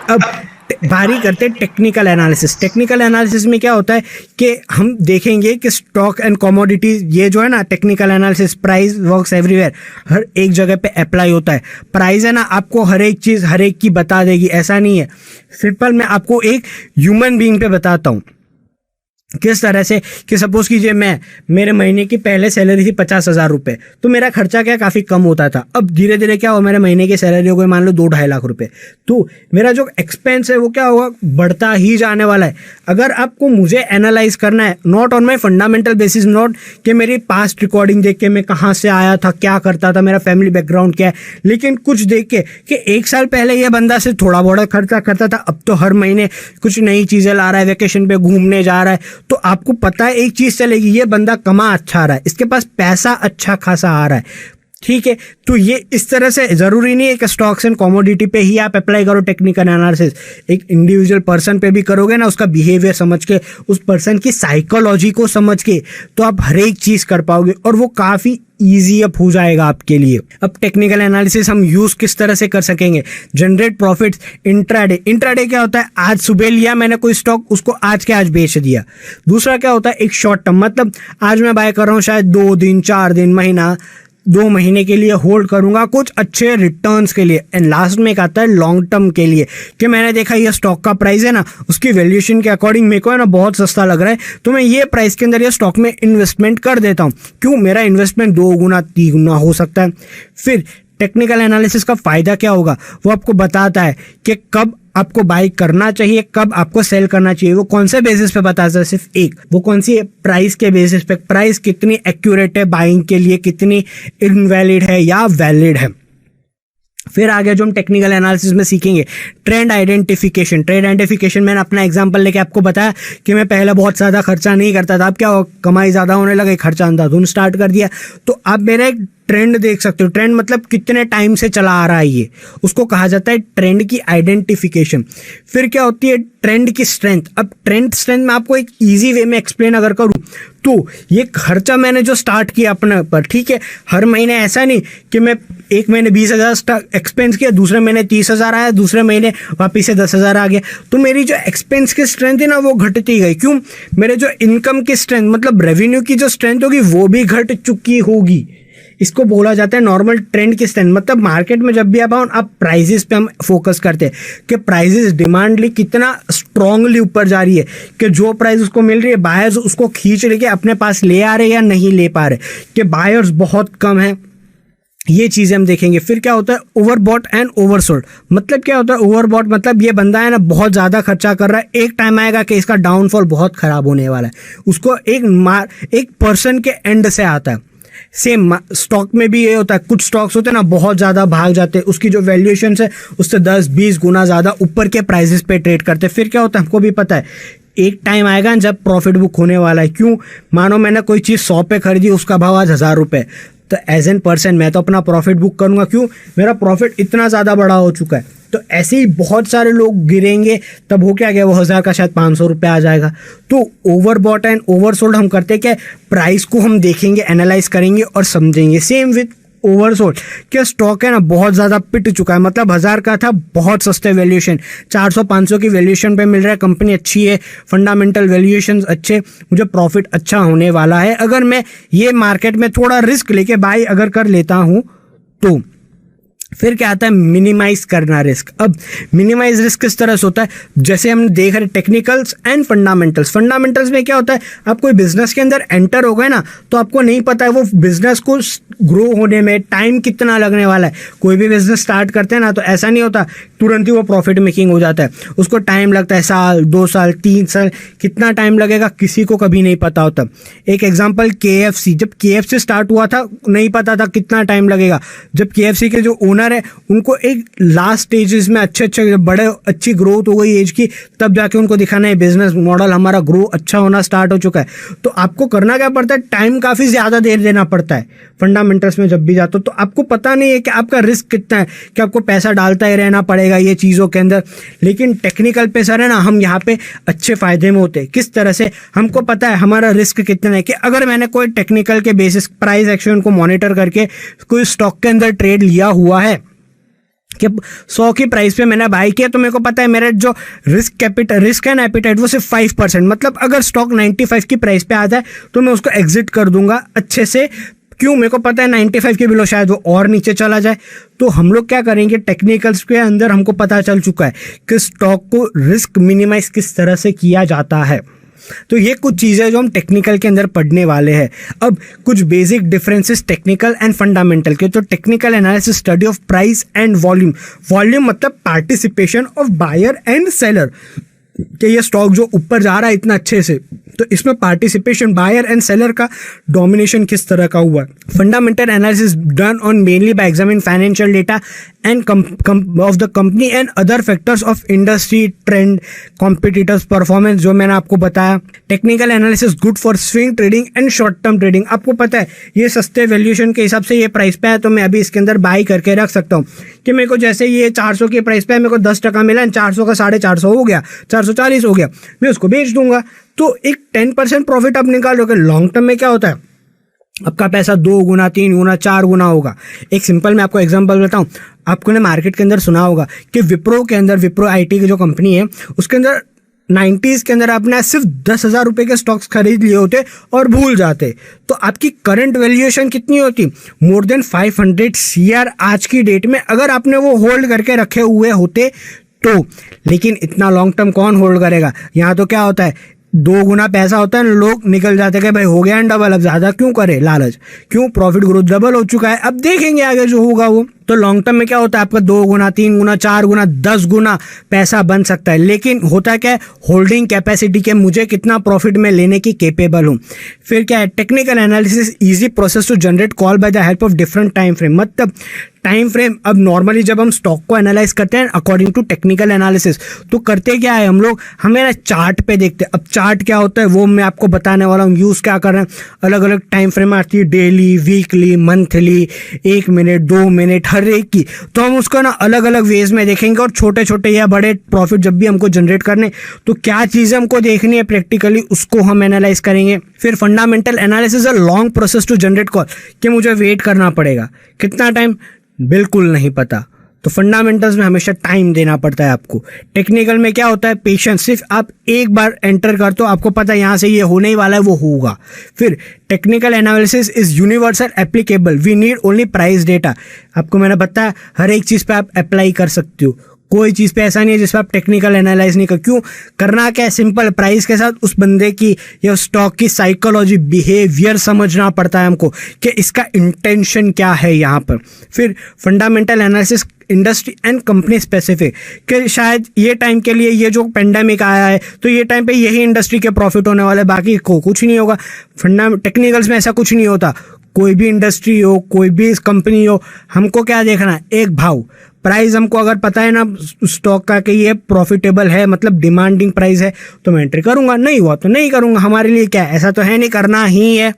अब बारी करते हैं टेक्निकल एनालिसिस। टेक्निकल एनालिसिस में क्या होता है कि हम देखेंगे कि स्टॉक एंड कमोडिटीज, ये जो है ना technical analysis, price works everywhere, हर एक जगह पे अप्लाई होता है। प्राइस है ना आपको हर एक चीज़ हर एक की बता देगी, ऐसा नहीं है। सिंपल मैं आपको एक ह्यूमन बीइंग पे बताता हूँ किस तरह से, कि सपोज कीजिए मेरे महीने की पहले सैलरी थी 50,000 रुपये, तो मेरा खर्चा क्या काफ़ी कम होता था। अब धीरे धीरे क्या हुआ, मेरे महीने की सैलरी हो गई मान लो 2-2.5 लाख रुपए, तो मेरा जो एक्सपेंस है वो क्या होगा, बढ़ता ही जाने वाला है। अगर आपको मुझे एनालाइज करना है not on my fundamental basis, not कि मेरी पास्ट रिकॉर्डिंग देख के मैं कहाँ से आया था, क्या करता था, मेरा फैमिली बैकग्राउंड क्या है, लेकिन कुछ देख के कि 1 साल पहले ये बंदा सिर्फ थोड़ा बहुत खर्चा करता था, अब तो हर महीने कुछ नई चीज़ें ला रहा है, वेकेशन पे घूमने जा रहा है, तो आपको पता है एक चीज चलेगी, ये बंदा कमा अच्छा रहा है, इसके पास पैसा अच्छा खासा आ रहा है, ठीक है। तो ये इस तरह से जरूरी नहीं है कि स्टॉक्स एंड कमोडिटी पे ही आप अप्लाई करो टेक्निकल एनालिसिस। एक इंडिविजुअल पर्सन पे भी करोगे ना, उसका बिहेवियर समझ के, उस पर्सन की साइकोलॉजी को समझ के, तो आप हर एक चीज कर पाओगे और वो काफी ईजी अप हो जाएगा आपके लिए। अब टेक्निकल एनालिसिस हम यूज किस तरह से कर सकेंगे, जनरेट प्रॉफिट्स इंट्राडे। इंट्राडे क्या होता है, आज सुबह लिया मैंने कोई स्टॉक, उसको आज के आज बेच दिया। दूसरा क्या होता है, एक शॉर्ट टर्म, मतलब आज मैं बाय कर रहा हूँ, शायद 2 दिन 4 दिन महीना 2 महीने के लिए होल्ड करूंगा कुछ अच्छे रिटर्न्स के लिए। एंड लास्ट में एक आता है लॉन्ग टर्म के लिए, कि मैंने देखा ये स्टॉक का प्राइस है ना, उसकी वैल्यूएशन के अकॉर्डिंग मेरे को है ना बहुत सस्ता लग रहा है, तो मैं ये प्राइस के अंदर ये स्टॉक में इन्वेस्टमेंट कर देता हूँ। क्यों, मेरा इन्वेस्टमेंट 2 गुना 3 गुना हो सकता है। फिर टेक्निकल एनालिसिस का फायदा क्या होगा, वो आपको बताता है कि कब आपको बाई करना चाहिए, कब आपको सेल करना चाहिए। वो कौन से बेसिस पे बताता है, सिर्फ एक, वो कौन सी प्राइस के बेसिस पे, प्राइस कितनी एक्यूरेट है बाइंग के लिए, कितनी इनवैलिड है या वैलिड है। फिर आगे जो हम टेक्निकल एनालिसिस में सीखेंगे, ट्रेंड आइडेंटिफिकेशन। ट्रेंड आइडेंटिफिकेशन मैंने अपना एग्जांपल लेके आपको बताया कि मैं पहले बहुत ज़्यादा खर्चा नहीं करता था, अब क्या हो, कमाई ज़्यादा होने लगी, खर्चा अंधाधुन स्टार्ट कर दिया। तो आप मेरा एक ट्रेंड देख सकते हो, ट्रेंड मतलब कितने टाइम से चला आ रहा है ये, उसको कहा जाता है ट्रेंड की आइडेंटिफिकेशन। फिर क्या होती है ट्रेंड की स्ट्रेंथ। अब ट्रेंड स्ट्रेंथ में आपको एक इजी वे में एक्सप्लेन अगर करूँ तो ये खर्चा मैंने जो स्टार्ट किया अपने ऊपर, ठीक है, हर महीने ऐसा नहीं कि मैं एक महीने 20,000 एक्सपेंस किया, दूसरे महीने 30,000 आया, दूसरे महीने वापिस से 10,000 आ गया, तो मेरी जो एक्सपेंस की स्ट्रेंथ है ना वो घटती गई। क्यों, मेरे जो इनकम की स्ट्रेंथ मतलब रेवेन्यू की जो स्ट्रेंथ होगी वो भी घट चुकी होगी। इसको बोला जाता है नॉर्मल ट्रेंड की स्ट्रेंथ। मतलब मार्केट में जब भी आप प्राइजेस पे हम फोकस करते हैं कि प्राइजेस डिमांड कितना स्ट्रांगली ऊपर जा रही है, कि जो प्राइस उसको मिल रही है बायर्स उसको खींच लेके अपने पास ले आ रहे या नहीं ले पा रहे, कि बायर्स बहुत कम है, ये चीज़ें हम देखेंगे। फिर क्या होता है ओवरबॉट एंड ओवरसोल्ड। मतलब क्या होता है ओवरबॉट, मतलब ये बंदा है ना बहुत ज़्यादा खर्चा कर रहा है, एक टाइम आएगा कि इसका डाउनफॉल बहुत ख़राब होने वाला है, उसको एक पर्सन के एंड से आता है। सेम स्टॉक में भी ये होता है, कुछ स्टॉक्स होते हैं ना बहुत ज़्यादा भाग जाते हैं, उसकी जो वैल्यूएशन है उससे 10-20 गुना ज़्यादा ऊपर के प्राइसेस पे ट्रेड करते हैं। फिर क्या होता है हमको भी पता है एक टाइम आएगा जब प्रॉफिट बुक होने वाला है। क्यों, मानो मैंने कोई चीज़ 100 पे खरीदी, उसका भाव आज 1,000 रुपये, तो एज एन पर्सन मैं तो अपना प्रॉफिट बुक करूँगा। क्यों, मेरा प्रॉफिट इतना ज़्यादा बड़ा हो चुका है। तो ऐसे ही बहुत सारे लोग गिरेंगे, तब हो क्या गया, वो 1,000 का शायद 500 रुपये आ जाएगा। तो ओवरबॉट एंड ओवरसोल्ड हम करते हैं क्या, प्राइस को हम देखेंगे, एनालाइज करेंगे और समझेंगे। सेम विथ ओवरसोल्ड, क्या स्टॉक है ना बहुत ज़्यादा पिट चुका है, मतलब 1,000 का था, बहुत सस्ते वैल्यूएशन, 400-500 की वैल्यूएशन पे मिल रहा है, कंपनी अच्छी है, फंडामेंटल वैल्यूएशन अच्छे, मुझे प्रॉफिट अच्छा होने वाला है। अगर मैं ये मार्केट में थोड़ा रिस्क लेके बाई अगर कर लेता हूँ तो फिर क्या आता है मिनिमाइज करना रिस्क। अब मिनिमाइज रिस्क किस तरह से होता है, जैसे हम देख रहे टेक्निकल्स एंड फंडामेंटल्स। फंडामेंटल्स में क्या होता है, आप कोई बिजनेस के अंदर एंटर हो गए ना तो आपको नहीं पता है वो बिजनेस को ग्रो होने में टाइम कितना लगने वाला है। कोई भी बिजनेस स्टार्ट करते हैं ना तो ऐसा नहीं होता तुरंत ही वो प्रॉफिट मेकिंग हो जाता है, उसको टाइम लगता है, 1 साल 2 साल 3 साल, कितना टाइम लगेगा किसी को कभी नहीं पता होता। एक एग्जाम्पल KFC, जब KFC स्टार्ट हुआ था नहीं पता था कितना टाइम लगेगा। जब KFC के जो ओनर है उनको एक लास्ट स्टेजेस में अच्छे बड़े अच्छी ग्रोथ हो गई एज की, तब जाके उनको दिखाना है बिजनेस मॉडल हमारा ग्रो अच्छा होना स्टार्ट हो चुका है। तो आपको करना क्या पड़ता है, टाइम काफ़ी ज़्यादा देर देना पड़ता है फंडामेंटल्स में जब भी जाते हो। तो आपको पता नहीं है कि आपका रिस्क कितना है, कि आपको पैसा डालता ही रहना पड़ेगा ये चीज़ों के अंदर। लेकिन टेक्निकल पे सर है ना हम यहाँ पे अच्छे फायदे में होते हैं। किस तरह से, हमको पता है हमारा रिस्क कितना है, कि अगर मैंने कोई टेक्निकल के बेसिस प्राइस एक्शन को मॉनिटर करके कोई स्टॉक के अंदर ट्रेड लिया हुआ है कि 100 की प्राइस पे मैंने बाई किया तो मेरे को पता है मेरा जो रिस्क एंड एपिटाइट वो सिर्फ 5%, मतलब अगर स्टॉक 95 की प्राइस पे आता है तो मैं उसको एग्जिट कर दूंगा अच्छे से। क्यों? मेरे को पता है 95 के बिलो शायद वो और नीचे चला जाए। तो हम लोग क्या करेंगे, टेक्निकल्स के अंदर हमको पता चल चुका है कि स्टॉक को रिस्क मिनिमाइज किस तरह से किया जाता है। तो ये कुछ चीज़ें जो हम टेक्निकल के अंदर पढ़ने वाले हैं। अब कुछ basic differences technical and fundamental के। तो technical analysis study of price and volume. Volume मतलब participation of buyer and seller, कि ये स्टॉक जो ऊपर जा रहा है इतना अच्छे से, तो इसमें पार्टिसिपेशन बायर एंड सेलर का डोमिनेशन किस तरह का हुआ। Fundamental analysis done on mainly by examine financial data end of the company and other factors of industry trend competitors performance, जो मैंने आपको बताया। Technical analysis good for swing trading and short term trading. आपको पता है ये सस्ते valuation के हिसाब से ये प्राइस पे है तो मैं अभी इसके अंदर बाई करके रख सकता हूँ कि मेरे को जैसे ये 400 की प्राइस पे है, मेरे को 10% मिला, 400 का 450 हो गया, 440 हो गया, मैं उसको बेच दूंगा। तो एक 10% प्रॉफिट आप निकालोगे। लॉन्ग टर्म में क्या होता है, आपका पैसा 2 गुना 3 गुना 4 गुना होगा। एक सिंपल मैं आपको एग्जांपल बताऊं, आपको ने मार्केट के अंदर सुना होगा कि विप्रो के अंदर, विप्रो आईटी की जो कंपनी है उसके अंदर 90s के अंदर आपने सिर्फ 10,000 रुपये के स्टॉक्स खरीद लिए होते और भूल जाते तो आपकी करंट वैल्यूएशन कितनी होती, मोर देन 500 CR आज की डेट में, अगर आपने वो होल्ड करके रखे हुए होते तो। लेकिन इतना लॉन्ग टर्म कौन होल्ड करेगा? यहाँ तो क्या होता है, 2 गुना पैसा होता है, लोग निकल जाते हैं कि भाई हो गया डबल, अब ज़्यादा क्यों करे, लालच क्यों, प्रॉफिट ग्रोथ डबल हो चुका है, अब देखेंगे आगे जो होगा वो। तो लॉन्ग टर्म में क्या होता है, आपका 2 गुना 3 गुना 4 गुना 10 गुना पैसा बन सकता है। लेकिन होता क्या है, होल्डिंग कैपेसिटी के, मुझे कितना प्रॉफिट में लेने की केपेबल हूँ। फिर क्या है, technical analysis easy process to generate call by the help of different time frame. मतलब टाइम फ्रेम, अब नॉर्मली जब हम स्टॉक को एनालाइज करते हैं अकॉर्डिंग टू टेक्निकल एनालिसिस तो करते क्या है हम लोग, हमें ना चार्ट पे देखते हैं। अब चार्ट क्या होता है वो मैं आपको बताने वाला हूँ, यूज़ क्या कर रहे हैं। अलग अलग टाइम फ्रेम आती है, daily, weekly, monthly, 1 minute 2 minute, हर एक की। तो हम उसको ना अलग अलग वेज में देखेंगे और छोटे छोटे या बड़े प्रॉफिट जब भी हमको जनरेट करने तो क्या चीज़ें हमको देखनी है प्रैक्टिकली, उसको हम एनालाइज करेंगे। फिर fundamental analysis a long process to generate call, कि मुझे वेट करना पड़ेगा, कितना टाइम बिल्कुल नहीं पता, तो फंडामेंटल्स में हमेशा टाइम देना पड़ता है आपको। टेक्निकल में क्या होता है, पेशेंस, सिर्फ आप एक बार एंटर कर तो आपको पता है यहाँ से ये होने ही वाला है, वो होगा। फिर technical analysis is universal applicable, we need only price data. आपको मैंने बताया हर एक चीज़ पे आप अप्लाई कर सकते हो, कोई चीज़ पे ऐसा नहीं है जिसपे आप टेक्निकल एनालाइज नहीं कर। क्यों करना, क्या है, सिंपल, प्राइस के साथ उस बंदे की या स्टॉक की साइकोलॉजी, बिहेवियर समझना पड़ता है हमको कि इसका इंटेंशन क्या है यहाँ पर। फिर fundamental analysis industry and company specific, कि शायद ये टाइम के लिए ये जो पेंडेमिक आया है तो ये टाइम पे यही इंडस्ट्री के प्रॉफिट होने वाले, बाकी को कुछ नहीं होगा। टेक्निकल्स में ऐसा कुछ नहीं होता, कोई भी इंडस्ट्री हो, कोई भी कंपनी हो, हमको क्या देखना है, एक भाव, प्राइस हमको अगर पता है ना स्टॉक का कि ये प्रॉफिटेबल है, मतलब डिमांडिंग प्राइस है, तो मैं एंट्री करूंगा, नहीं हुआ तो नहीं करूंगा। हमारे लिए क्या है, ऐसा तो है नहीं, करना ही है,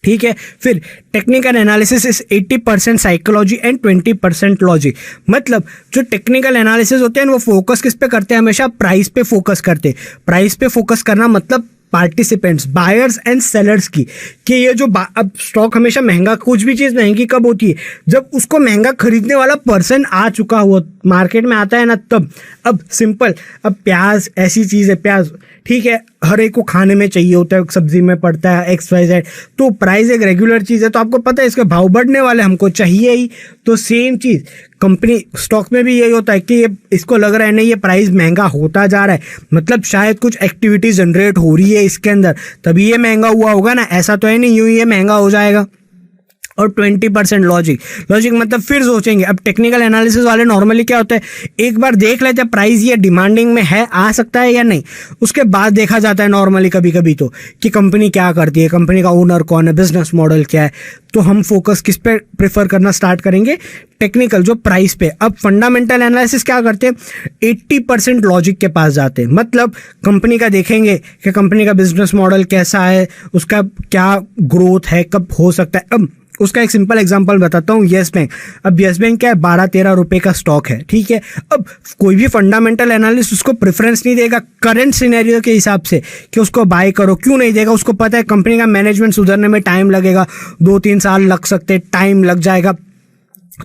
ठीक है। फिर technical analysis is 80% psychology and 20% logic. मतलब जो टेक्निकल एनालिसिस होते हैं वो फोकस किस पे करते हैं, हमेशा प्राइस पे फोकस करते हैं। प्राइस पे फोकस करना मतलब पार्टिसिपेंट्स, बायर्स एंड सेलर्स की, कि ये जो अब स्टॉक हमेशा महंगा, कुछ भी चीज़ महंगी कब होती है, जब उसको महंगा खरीदने वाला पर्सन आ चुका हुआ, मार्केट में आता है ना तब। अब सिंपल, अब प्याज ऐसी चीज़ है, प्याज ठीक है हर एक को खाने में चाहिए होता है, सब्जी में पड़ता है XYZ, तो प्राइस एक रेगुलर चीज़ है, तो आपको पता है इसके भाव बढ़ने वाले, हमको चाहिए ही। तो सेम चीज़ कंपनी स्टॉक में भी यही होता है कि ये इसको लग रहा है नहीं ये प्राइस महंगा होता जा रहा है, मतलब शायद कुछ एक्टिविटी जनरेट हो रही है इसके अंदर, तभी ये महंगा हुआ होगा ना, ऐसा तो है नहीं यूँ ये महंगा हो जाएगा। और 20% लॉजिक, लॉजिक मतलब फिर सोचेंगे। अब टेक्निकल एनालिसिस वाले नॉर्मली क्या होता है, एक बार देख लेते हैं प्राइस ये डिमांडिंग में है, आ सकता है या नहीं, उसके बाद देखा जाता है नॉर्मली कभी कभी तो कि कंपनी क्या करती है, कंपनी का ओनर कौन है, बिजनेस मॉडल क्या है। तो हम फोकस किस पे प्रेफर करना स्टार्ट करेंगे, टेक्निकल, जो प्राइस पे। अब फंडामेंटल एनालिसिस क्या करते हैं, 80% लॉजिक के पास जाते हैं, मतलब कंपनी का देखेंगे कि कंपनी का बिजनेस मॉडल कैसा है, उसका क्या ग्रोथ है, कब हो सकता है। अब उसका एक सिंपल एग्जांपल बताता हूँ, येस बैंक। अब येस बैंक क्या है, 12-13 रुपए का स्टॉक है, ठीक है। अब कोई भी फंडामेंटल एनालिस्ट उसको प्रेफरेंस नहीं देगा करंट सिनेरियो के हिसाब से कि उसको बाय करो, क्यों नहीं देगा, उसको पता है कंपनी का मैनेजमेंट सुधरने में टाइम लगेगा, 2-3 साल लग सकते, टाइम लग जाएगा।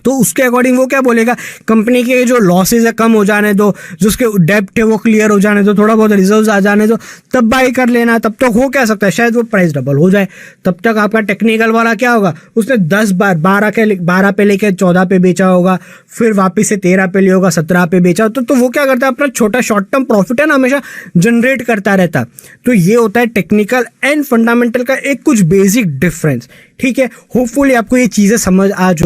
तो उसके अकॉर्डिंग वो क्या बोलेगा, कंपनी के जो लॉसेज है कम हो जाने दो, जो उसके डेब्ट है वो क्लियर हो जाने दो, थोड़ा बहुत रिजर्व्स आ जाने दो, तब बाई कर लेना। तब तक हो क्या सकता है, शायद वो प्राइस डबल हो जाए। तब तक आपका टेक्निकल वाला क्या होगा, उसने 10 बार 12 पे लेके 14 पे बेचा होगा, फिर वापस से 13 पे लिया होगा, 17 पे बेचा। तो वो क्या करता है, अपना छोटा शॉर्ट टर्म प्रॉफिट है ना हमेशा जनरेट करता रहता। तो ये होता है टेक्निकल एंड फंडामेंटल का एक कुछ बेसिक डिफरेंस। ठीक है, होपफुली आपको ये चीज़ें समझ आ चुकी।